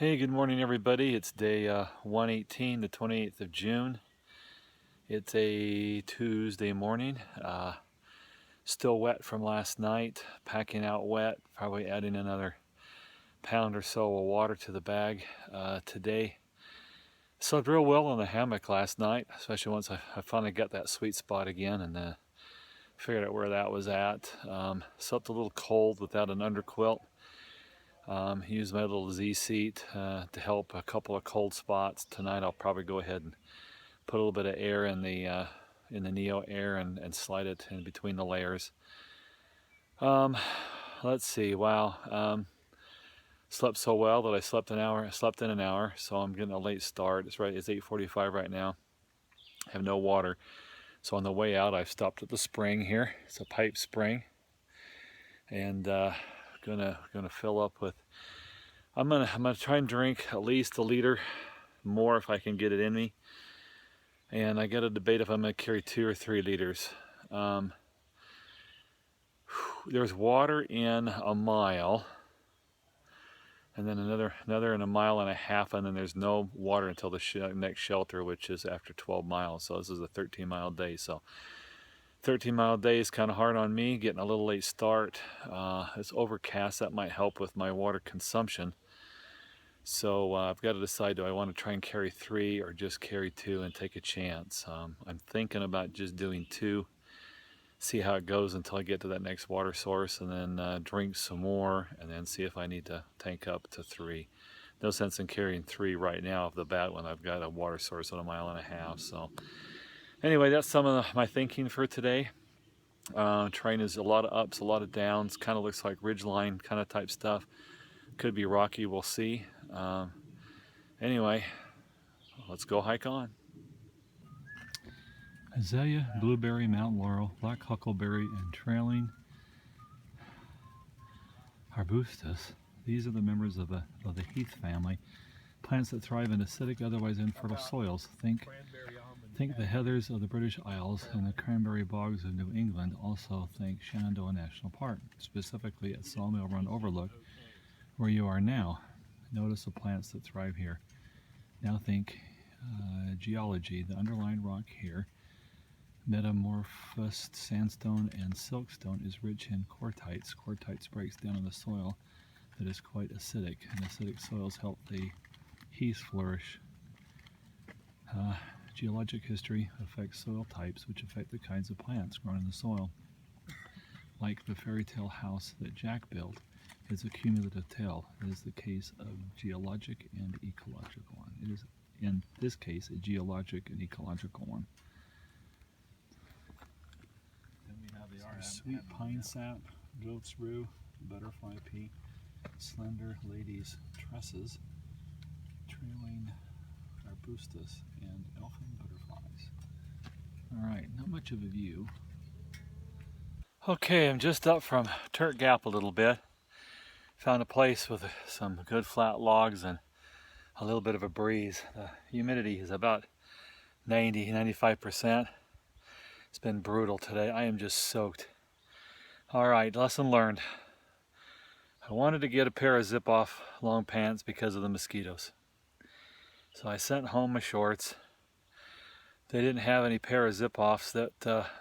Hey, good morning everybody. It's day 118, the 28th of June. It's a Tuesday morning. Still wet from last night, packing out wet, probably adding another pound or so of water to the bag today. Slept real well on the hammock last night, especially once I finally got that sweet spot again and figured out where that was at. Slept a little cold without an underquilt. Use my little Z seat to help a couple of cold spots. Tonight I'll probably go ahead and put a little bit of air in the Neo Air and slide it in between the layers. Let's see. Wow. Slept so well that I slept in an hour, so I'm getting a late start. It's 8:45 right now. I have no water, so on the way out I've stopped at the spring here. It's a pipe spring, and gonna fill up with. I'm gonna try and drink at least a liter more if I can get it in me. And I got to debate if I'm gonna carry 2 or 3 liters. There's water in a mile, and then another in a mile and a half, and then there's no water until the next shelter, which is after 12 miles. So this is a 13-mile day. So 13-mile day is kind of hard on me, getting a little late start. It's overcast. That might help with my water consumption. So I've got to decide, do I want to try and carry 3 or just carry 2 and take a chance? I'm thinking about just doing 2, see how it goes until I get to that next water source, and then drink some more, and then see if I need to tank up to 3. No sense in carrying 3 right now off the bat when I've got a water source at a mile and a half. So anyway, that's some of my thinking for today. Terrain is a lot of ups, a lot of downs, kind of looks like ridgeline kind of type stuff. Could be rocky, we'll see. Anyway, let's go hike on. Azalea, blueberry, mountain laurel, black huckleberry, and trailing arbustus. These are the members of the heath family. Plants that thrive in acidic, otherwise infertile soils. Think the heathers of the British Isles and the cranberry bogs of New England. Also think Shenandoah National Park, specifically at Sawmill Run Overlook, where you are now. Notice the plants that thrive here. Now think geology, the underlying rock here. Metamorphosed sandstone and siltstone is rich in quartzites. Quartzites breaks down in the soil that is quite acidic, and acidic soils help the heath flourish. Geologic history affects soil types, which affect the kinds of plants grown in the soil. Like the fairy tale house that Jack built, it's a cumulative tale. It is the case of geologic and ecological one. It is, in this case, a geologic and ecological one. Then we have the sweet pine sap, goat's rue, butterfly pea, slender lady's tresses, trailing arbustus, and elfin butterflies. Alright, not much of a view. Okay, I'm just up from Turk Gap a little bit. Found a place with some good flat logs and a little bit of a breeze. The humidity is about 90-95%. It's been brutal today. I am just soaked. Alright, lesson learned. I wanted to get a pair of zip-off long pants because of the mosquitoes. So I sent home my shorts. They didn't have any pair of zip-offs that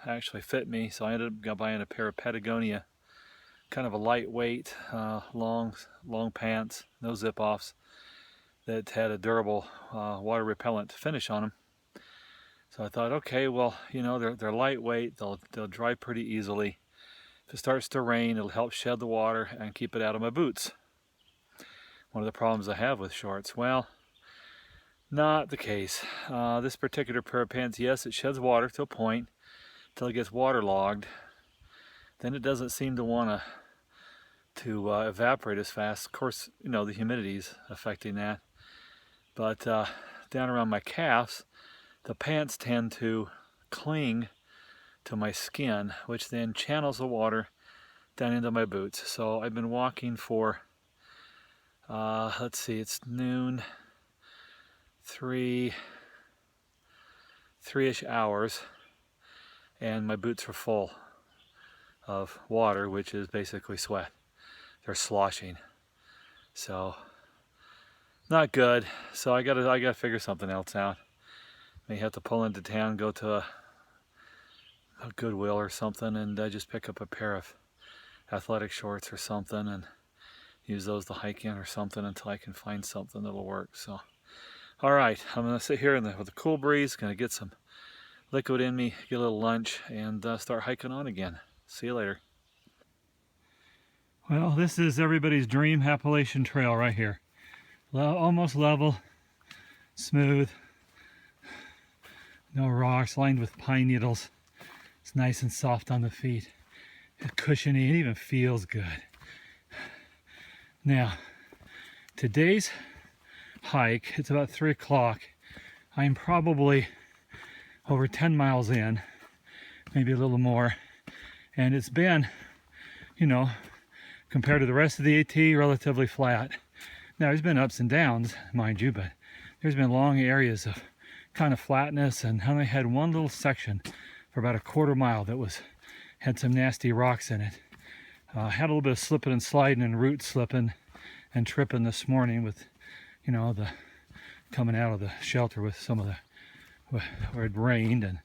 actually fit me, so I ended up buying a pair of Patagonia, kind of a lightweight, long pants, no zip-offs, that had a durable water repellent finish on them. So I thought, okay, well, you know, they're lightweight, they'll dry pretty easily. If it starts to rain, it'll help shed the water and keep it out of my boots. One of the problems I have with shorts, well, not the case. This particular pair of pants, yes, it sheds water to a point until it gets waterlogged. Then it doesn't seem to want to evaporate as fast. Of course, you know, the humidity's affecting that. But down around my calves, the pants tend to cling to my skin, which then channels the water down into my boots. So I've been walking for, let's see, it's noon, 3-ish hours, and my boots are full of water, which is basically sweat. They're sloshing. So not good. So I gotta figure something else out. May have to pull into town, go to a Goodwill or something, and just pick up a pair of athletic shorts or something and use those to hike in or something until I can find something that'll work. So, all right, I'm gonna sit here with a cool breeze, gonna get some liquid in me, get a little lunch, and start hiking on again. See you later. Well, this is everybody's dream Appalachian Trail right here. Almost level, smooth, no rocks, lined with pine needles. It's nice and soft on the feet, cushiony, it even feels good. Now, today's hike, it's about 3 o'clock. I'm probably over 10 miles in, maybe a little more, and it's been, you know, compared to the rest of the AT, relatively flat. Now, there's been ups and downs, mind you, but there's been long areas of kind of flatness, and I only had one little section for about a quarter mile that had some nasty rocks in it. Had a little bit of slipping and sliding and root slipping and tripping this morning with, you know, the coming out of the shelter with some of the, where it rained, and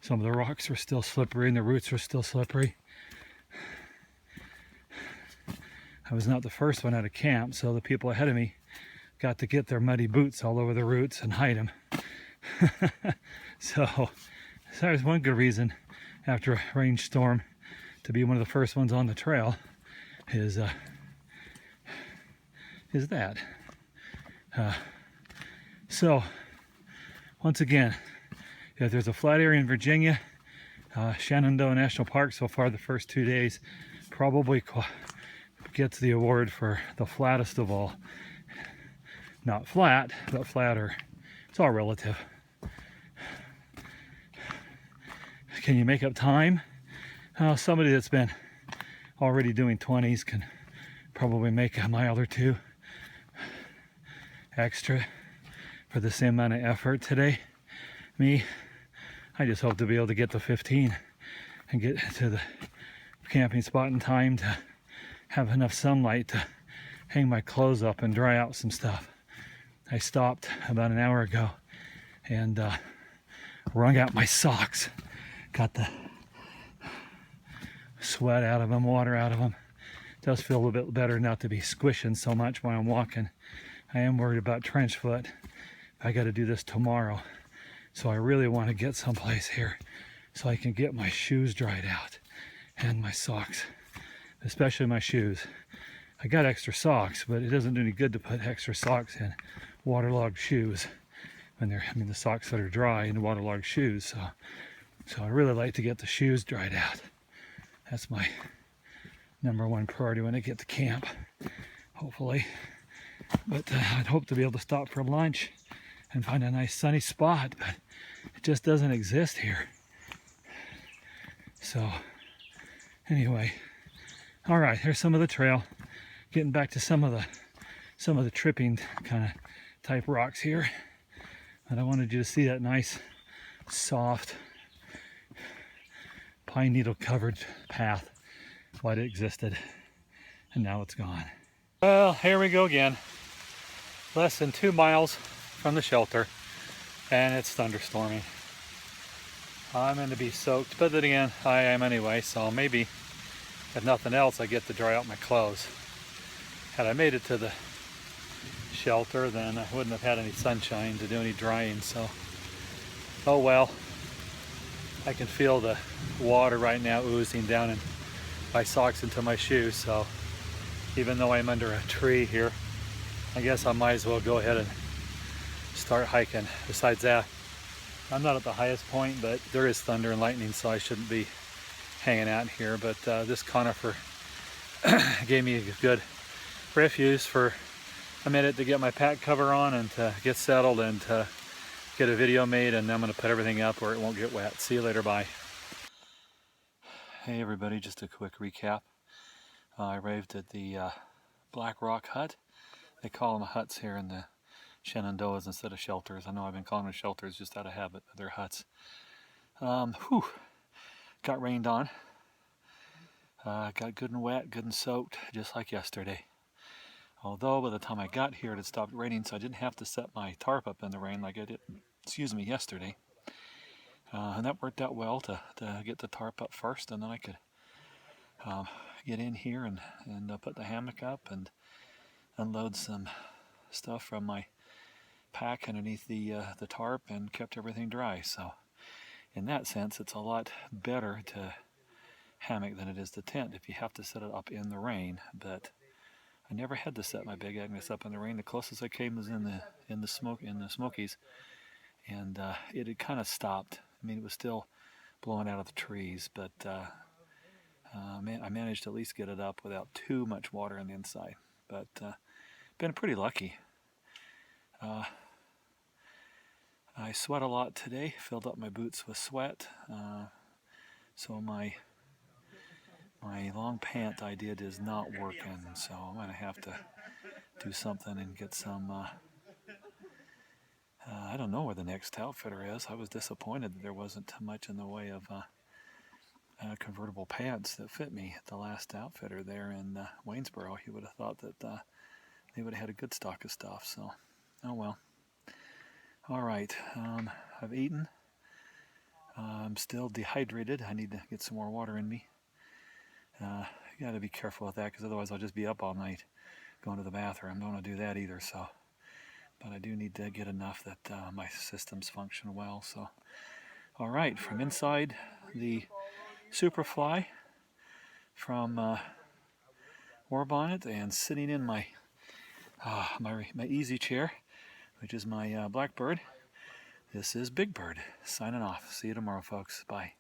some of the rocks were still slippery and the roots were still slippery. I was not the first one out of camp, so the people ahead of me got to get their muddy boots all over the roots and hide them. So there's one good reason after a rainstorm to be one of the first ones on the trail is that. So once again, if there's a flat area in Virginia, Shenandoah National Park so far the first 2 days probably gets the award for the flattest of all. Not flat, but flatter. It's all relative. Can you make up time? Somebody that's been already doing 20s can probably make a mile or two extra for the same amount of effort today. Me, I just hope to be able to get to 15 and get to the camping spot in time to have enough sunlight to hang my clothes up and dry out some stuff. I stopped about an hour ago and wrung out my socks. Got the sweat out of them, water out of them. It does feel a little bit better not to be squishing so much while I'm walking. I am worried about trench foot. I got to do this tomorrow. So I really want to get someplace here so I can get my shoes dried out and my socks, especially my shoes. I got extra socks, but it doesn't do any good to put extra socks in waterlogged shoes when the socks that are dry in waterlogged shoes. So I really like to get the shoes dried out. That's my #1 priority when I get to camp, hopefully. But I'd hope to be able to stop for lunch and find a nice sunny spot, but it just doesn't exist here. So anyway, all right, here's some of the trail. Getting back to some of the tripping kind of type rocks here. And I wanted you to see that nice, soft, pine needle covered path, what existed, and now it's gone. Well, here we go again. Less than 2 miles from the shelter, and it's thunderstorming. I'm going to be soaked, but then again, I am anyway, so maybe if nothing else, I get to dry out my clothes. Had I made it to the shelter, then I wouldn't have had any sunshine to do any drying, so oh well. I can feel the water right now oozing down in my socks into my shoes, so even though I'm under a tree here, I guess I might as well go ahead and start hiking. Besides that, I'm not at the highest point, but there is thunder and lightning, so I shouldn't be hanging out here. But this conifer gave me a good refuge for a minute to get my pack cover on and to get settled and to get a video made, and I'm going to put everything up where it won't get wet. See you later, bye. Hey everybody, just a quick recap. I arrived at the Black Rock Hut. They call them huts here in the Shenandoahs instead of shelters. I know I've been calling them shelters just out of habit, but they're huts. Got rained on. Got good and wet, good and soaked, just like yesterday. Although by the time I got here it had stopped raining, so I didn't have to set my tarp up in the rain like I did, yesterday. And that worked out well to get the tarp up first, and then I could get in here and put the hammock up and unload some stuff from my pack underneath the tarp and kept everything dry. So in that sense, it's a lot better to hammock than it is to tent if you have to set it up in the rain. But I never had to set my big Agnes up in the rain. The closest I came was in the Smokies, and it had kind of stopped. I mean, it was still blowing out of the trees, but I managed to at least get it up without too much water on the inside. But been pretty lucky. I sweat a lot today, filled up my boots with sweat, so my long pant idea is not working, so I'm going to have to do something and get some, I don't know where the next outfitter is. I was disappointed that there wasn't much in the way of convertible pants that fit me at the last outfitter there in Waynesboro. You would have thought that they would have had a good stock of stuff, so oh well. All right, I've eaten. I'm still dehydrated. I need to get some more water in me. You got to be careful with that, because otherwise I'll just be up all night going to the bathroom. I don't want to do that either. So, but I do need to get enough that my systems function well. So, all right, from inside the Superfly from Warbonnet and sitting in my my easy chair, which is my Blackbird. This is Big Bird signing off. See you tomorrow, folks. Bye.